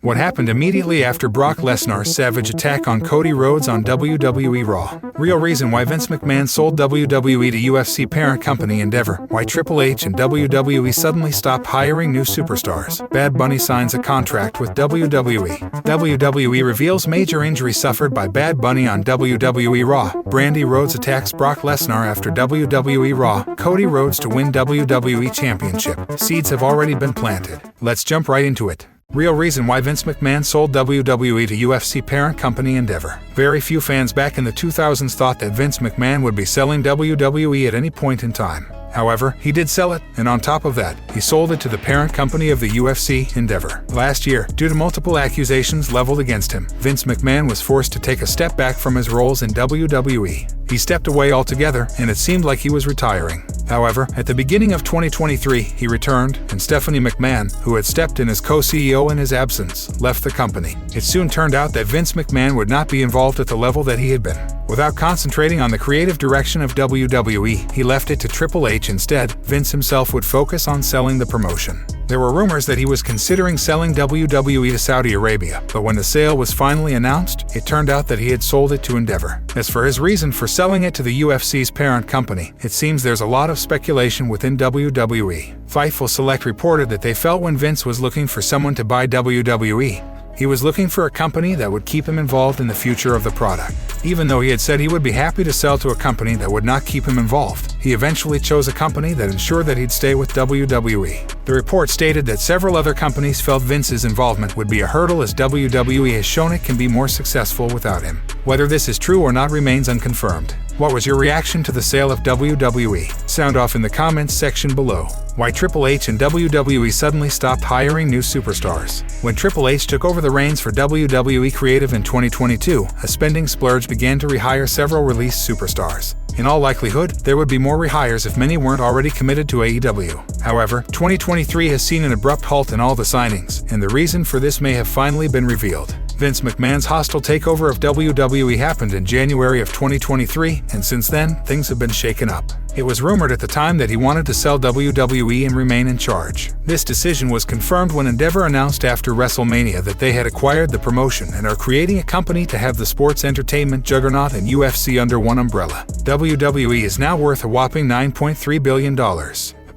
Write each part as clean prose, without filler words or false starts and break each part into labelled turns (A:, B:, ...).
A: What happened immediately after Brock Lesnar's savage attack on Cody Rhodes on WWE Raw? Real reason why Vince McMahon sold WWE to UFC parent company Endeavor. Why Triple H and WWE suddenly stopped hiring new superstars. Bad Bunny signs a contract with WWE. WWE reveals major injury suffered by Bad Bunny on WWE Raw. Brandi Rhodes attacks Brock Lesnar after WWE Raw. Cody Rhodes to win WWE Championship. Seeds have already been planted. Let's jump right into it. Real reason why Vince McMahon sold WWE to UFC parent company Endeavor. Very few fans back in the 2000s thought that Vince McMahon would be selling WWE at any point in time. However, he did sell it, and on top of that, he sold it to the parent company of the UFC, Endeavor. Last year, due to multiple accusations leveled against him, Vince McMahon was forced to take a step back from his roles in WWE. He stepped away altogether, and it seemed like he was retiring. However, at the beginning of 2023, he returned, and Stephanie McMahon, who had stepped in as co-CEO in his absence, left the company. It soon turned out that Vince McMahon would not be involved at the level that he had been. Without concentrating on the creative direction of WWE, he left it to Triple H instead. Vince himself would focus on selling the promotion. There were rumors that he was considering selling WWE to Saudi Arabia, but when the sale was finally announced, it turned out that he had sold it to Endeavor. As for his reason for selling it to the UFC's parent company, it seems there's a lot of speculation within WWE. Fightful Select reported that they felt when Vince was looking for someone to buy WWE, he was looking for a company that would keep him involved in the future of the product. Even though he had said he would be happy to sell to a company that would not keep him involved, he eventually chose a company that ensured that he'd stay with WWE. The report stated that several other companies felt Vince's involvement would be a hurdle, as WWE has shown it can be more successful without him. Whether this is true or not remains unconfirmed. What was your reaction to the sale of WWE? Sound off in the comments section below. Why Triple H and WWE suddenly stopped hiring new superstars. When Triple H took over the reins for WWE Creative in 2022, a spending splurge began to rehire several released superstars. In all likelihood, there would be more rehires if many weren't already committed to AEW. However, 2023 has seen an abrupt halt in all the signings, and the reason for this may have finally been revealed. Vince McMahon's hostile takeover of WWE happened in January of 2023, and since then, things have been shaken up. It was rumored at the time that he wanted to sell WWE and remain in charge. This decision was confirmed when Endeavor announced after WrestleMania that they had acquired the promotion and are creating a company to have the sports entertainment juggernaut and UFC under one umbrella. WWE is now worth a whopping $9.3 billion.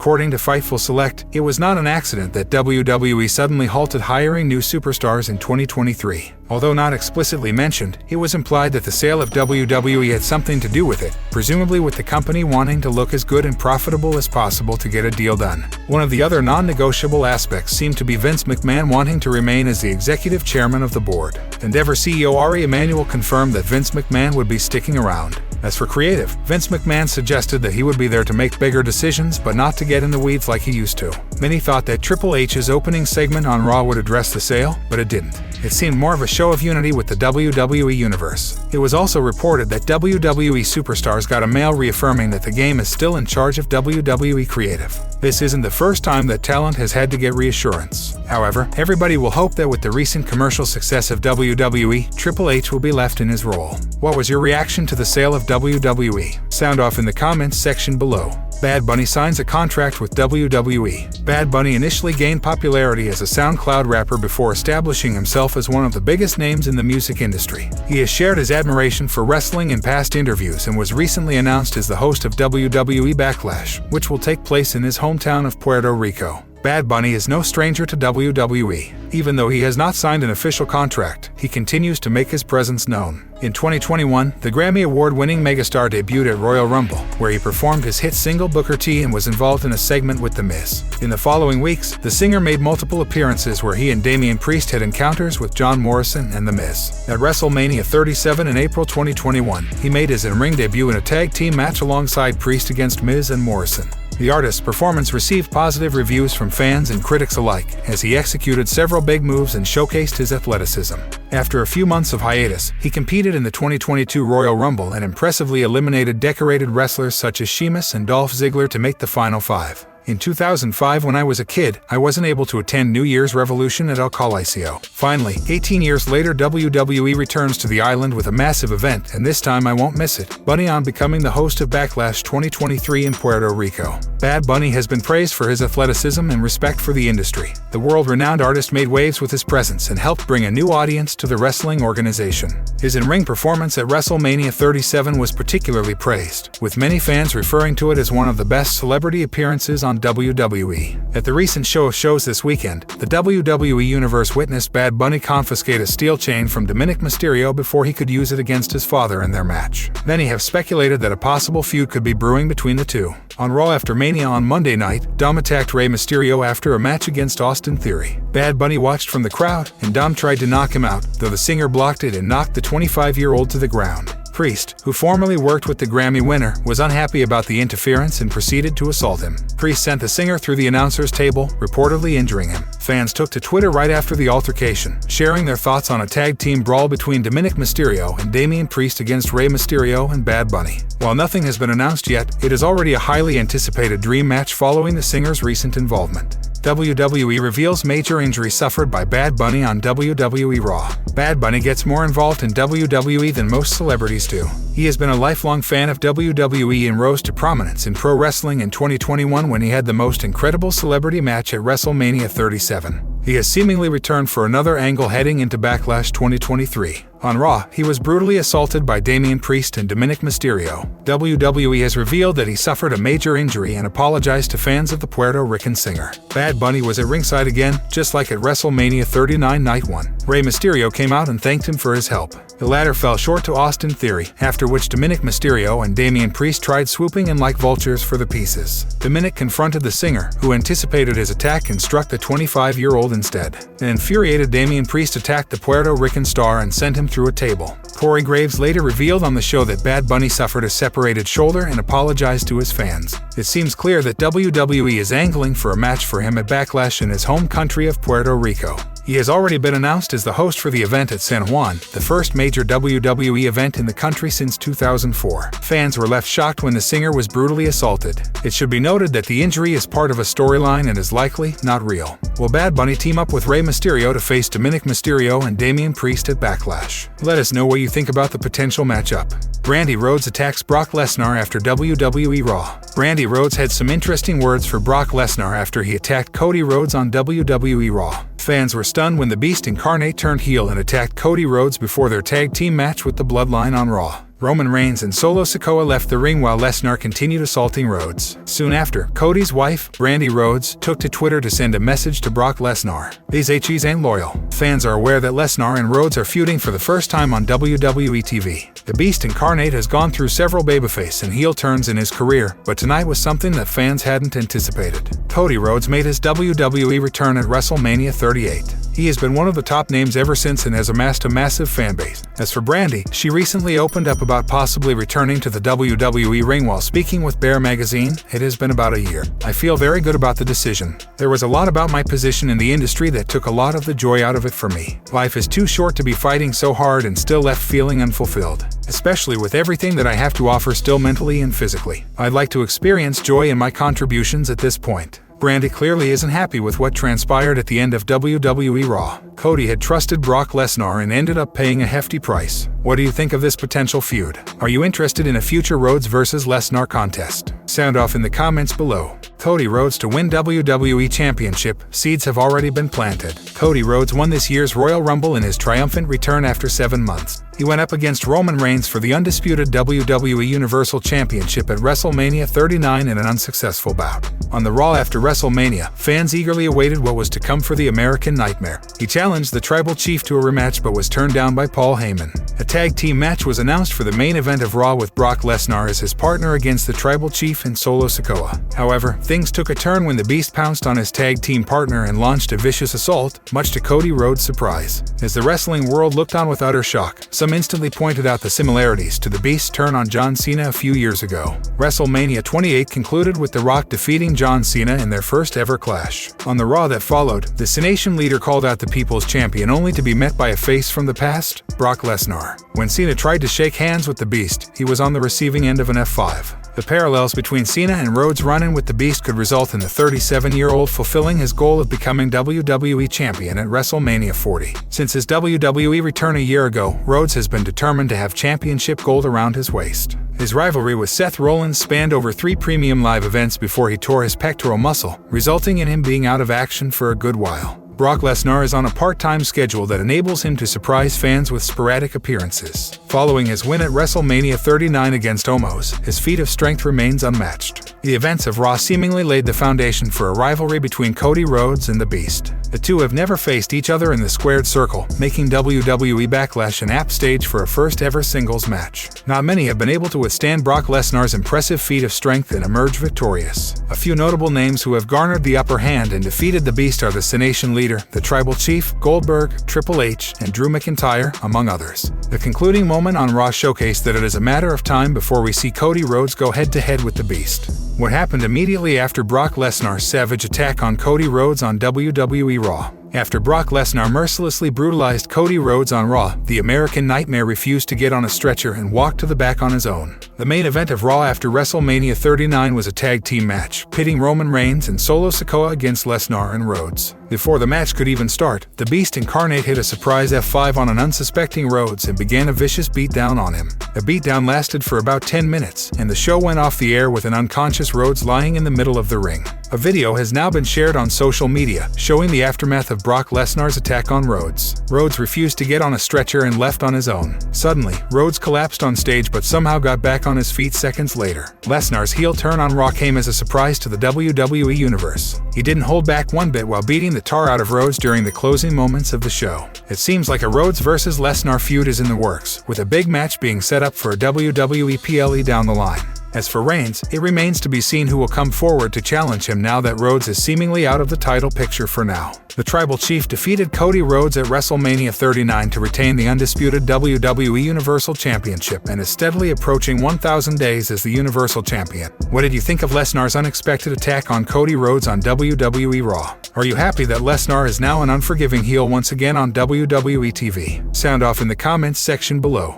A: According to Fightful Select, it was not an accident that WWE suddenly halted hiring new superstars in 2023. Although not explicitly mentioned, it was implied that the sale of WWE had something to do with it, presumably with the company wanting to look as good and profitable as possible to get a deal done. One of the other non-negotiable aspects seemed to be Vince McMahon wanting to remain as the executive chairman of the board. Endeavor CEO Ari Emanuel confirmed that Vince McMahon would be sticking around. As for creative, Vince McMahon suggested that he would be there to make bigger decisions but not to get in the weeds like he used to. Many thought that Triple H's opening segment on Raw would address the sale, but it didn't. It seemed more of a show of unity with the WWE universe. It was also reported that WWE superstars got a mail reaffirming that the game is still in charge of WWE Creative. This isn't the first time that talent has had to get reassurance. However, everybody will hope that with the recent commercial success of WWE, Triple H will be left in his role. What was your reaction to the sale of WWE? Sound off in the comments section below. Bad Bunny signs a contract with WWE. Bad Bunny initially gained popularity as a SoundCloud rapper before establishing himself as one of the biggest names in the music industry. He has shared his admiration for wrestling in past interviews and was recently announced as the host of WWE Backlash, which will take place in his hometown of Puerto Rico. Bad Bunny is no stranger to WWE. Even though he has not signed an official contract, he continues to make his presence known. In 2021, the Grammy Award-winning megastar debuted at Royal Rumble, where he performed his hit single Booker T and was involved in a segment with The Miz. In the following weeks, the singer made multiple appearances where he and Damian Priest had encounters with John Morrison and The Miz. At WrestleMania 37 in April 2021, he made his in-ring debut in a tag team match alongside Priest against Miz and Morrison. The artist's performance received positive reviews from fans and critics alike, as he executed several big moves and showcased his athleticism. After a few months of hiatus, he competed in the 2022 Royal Rumble and impressively eliminated decorated wrestlers such as Sheamus and Dolph Ziggler to make the final five. In 2005, when I was a kid, I wasn't able to attend New Year's Revolution at El Coliseo. Finally, 18 years later, WWE returns to the island with a massive event, and this time I won't miss it. Bunny on becoming the host of Backlash 2023 in Puerto Rico. Bad Bunny has been praised for his athleticism and respect for the industry. The world-renowned artist made waves with his presence and helped bring a new audience to the wrestling organization. His in-ring performance at WrestleMania 37 was particularly praised, with many fans referring to it as one of the best celebrity appearances on WWE. At the recent show of shows this weekend, the WWE Universe witnessed Bad Bunny confiscate a steel chain from Dominic Mysterio before he could use it against his father in their match. Many have speculated that a possible feud could be brewing between the two. On Raw after Mania on Monday night, Dom attacked Rey Mysterio after a match against Austin Theory. Bad Bunny watched from the crowd, and Dom tried to knock him out, though the singer blocked it and knocked the 25-year-old to the ground. Priest, who formerly worked with the Grammy winner, was unhappy about the interference and proceeded to assault him. Priest sent the singer through the announcer's table, reportedly injuring him. Fans took to Twitter right after the altercation, sharing their thoughts on a tag team brawl between Dominic Mysterio and Damian Priest against Rey Mysterio and Bad Bunny. While nothing has been announced yet, it is already a highly anticipated dream match following the singer's recent involvement. WWE reveals major injury suffered by Bad Bunny on WWE Raw. Bad Bunny gets more involved in WWE than most celebrities do. He has been a lifelong fan of WWE and rose to prominence in pro wrestling in 2021 when he had the most incredible celebrity match at WrestleMania 37. He has seemingly returned for another angle heading into Backlash 2023. On Raw, he was brutally assaulted by Damian Priest and Dominic Mysterio. WWE has revealed that he suffered a major injury and apologized to fans of the Puerto Rican singer. Bad Bunny was at ringside again, just like at WrestleMania 39 Night 1. Rey Mysterio came out and thanked him for his help. The latter fell short to Austin Theory, after which Dominic Mysterio and Damian Priest tried swooping in like vultures for the pieces. Dominic confronted the singer, who anticipated his attack and struck the 25-year-old instead. An infuriated Damian Priest attacked the Puerto Rican star and sent him through a table. Corey Graves later revealed on the show that Bad Bunny suffered a separated shoulder and apologized to his fans. It seems clear that WWE is angling for a match for him at Backlash in his home country of Puerto Rico. He has already been announced as the host for the event at San Juan, the first major WWE event in the country since 2004. Fans were left shocked when the singer was brutally assaulted. It should be noted that the injury is part of a storyline and is likely not real. Will Bad Bunny team up with Rey Mysterio to face Dominic Mysterio and Damian Priest at Backlash? Let us know what you think about the potential matchup. Brandi Rhodes attacks Brock Lesnar after WWE Raw. Brandi Rhodes had some interesting words for Brock Lesnar after he attacked Cody Rhodes on WWE Raw. Fans were stunned when the Beast Incarnate turned heel and attacked Cody Rhodes before their tag team match with the Bloodline on Raw. Roman Reigns and Solo Sikoa left the ring while Lesnar continued assaulting Rhodes. Soon after, Cody's wife, Brandi Rhodes, took to Twitter to send a message to Brock Lesnar. These HEs ain't loyal. Fans are aware that Lesnar and Rhodes are feuding for the first time on WWE TV. The Beast Incarnate has gone through several babyface and heel turns in his career, but tonight was something that fans hadn't anticipated. Cody Rhodes made his WWE return at WrestleMania 38. He has been one of the top names ever since and has amassed a massive fanbase. As for Brandi, she recently opened up about possibly returning to the WWE ring while speaking with Bear Magazine. It has been about a year. I feel very good about the decision. There was a lot about my position in the industry that took a lot of the joy out of it for me. Life is too short to be fighting so hard and still left feeling unfulfilled, especially with everything that I have to offer still mentally and physically. I'd like to experience joy in my contributions at this point. Brandi clearly isn't happy with what transpired at the end of WWE Raw. Cody had trusted Brock Lesnar and ended up paying a hefty price. What do you think of this potential feud? Are you interested in a future Rhodes vs. Lesnar contest? Sound off in the comments below. Cody Rhodes to win WWE Championship. Seeds have already been planted. Cody Rhodes won this year's Royal Rumble in his triumphant return after 7 months. He went up against Roman Reigns for the undisputed WWE Universal Championship at WrestleMania 39 in an unsuccessful bout. On the Raw after WrestleMania, fans eagerly awaited what was to come for the American Nightmare. He challenged the Tribal Chief to a rematch but was turned down by Paul Heyman. A tag team match was announced for the main event of Raw with Brock Lesnar as his partner against the Tribal Chief and Solo Sikoa. However, things took a turn when the Beast pounced on his tag team partner and launched a vicious assault, much to Cody Rhodes' surprise. As the wrestling world looked on with utter shock, some instantly pointed out the similarities to the Beast's turn on John Cena a few years ago. WrestleMania 28 concluded with The Rock defeating John Cena in their first ever clash. On the Raw that followed, the Cenation leader called out the People's Champion only to be met by a face from the past, Brock Lesnar. When Cena tried to shake hands with the Beast, he was on the receiving end of an F5. The parallels between Cena and Rhodes running with the Beast could result in the 37-year-old fulfilling his goal of becoming WWE Champion at WrestleMania 40. Since his WWE return a year ago, Rhodes has been determined to have championship gold around his waist. His rivalry with Seth Rollins spanned over 3 premium live events before he tore his pectoral muscle, resulting in him being out of action for a good while. Brock Lesnar is on a part-time schedule that enables him to surprise fans with sporadic appearances. Following his win at WrestleMania 39 against Omos, his feat of strength remains unmatched. The events of Raw seemingly laid the foundation for a rivalry between Cody Rhodes and the Beast. The two have never faced each other in the squared circle, making WWE Backlash an apt stage for a first-ever singles match. Not many have been able to withstand Brock Lesnar's impressive feat of strength and emerge victorious. A few notable names who have garnered the upper hand and defeated the Beast are the Cenation leader, the Tribal Chief, Goldberg, Triple H, and Drew McIntyre, among others. The concluding moment on Raw showcased that it is a matter of time before we see Cody Rhodes go head-to-head with the Beast. What happened immediately after Brock Lesnar's savage attack on Cody Rhodes on WWE Raw? After Brock Lesnar mercilessly brutalized Cody Rhodes on Raw, the American Nightmare refused to get on a stretcher and walked to the back on his own. The main event of Raw after WrestleMania 39 was a tag team match, pitting Roman Reigns and Solo Sikoa against Lesnar and Rhodes. Before the match could even start, the Beast Incarnate hit a surprise F5 on an unsuspecting Rhodes and began a vicious beatdown on him. The beatdown lasted for about 10 minutes, and the show went off the air with an unconscious Rhodes lying in the middle of the ring. A video has now been shared on social media, showing the aftermath of Brock Lesnar's attack on Rhodes. Rhodes refused to get on a stretcher and left on his own. Suddenly, Rhodes collapsed on stage but somehow got back on his feet seconds later. Lesnar's heel turn on Raw came as a surprise to the WWE Universe. He didn't hold back one bit while beating the tar out of Rhodes during the closing moments of the show. It seems like a Rhodes vs. Lesnar feud is in the works, with a big match being set up for a WWE PLE down the line. As for Reigns, it remains to be seen who will come forward to challenge him now that Rhodes is seemingly out of the title picture for now. The Tribal Chief defeated Cody Rhodes at WrestleMania 39 to retain the undisputed WWE Universal Championship and is steadily approaching 1,000 days as the Universal Champion. What did you think of Lesnar's unexpected attack on Cody Rhodes on WWE Raw? Are you happy that Lesnar is now an unforgiving heel once again on WWE TV? Sound off in the comments section below.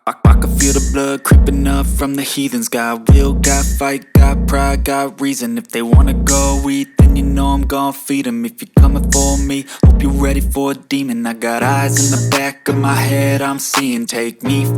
B: I can feel the blood creeping up from the heathens. Got will, got fight, got pride, got reason. If they wanna go eat, then you know I'm gon' feed them. If you're coming for me, hope you're ready for a demon. I got eyes in the back of my head, I'm seeing. Take me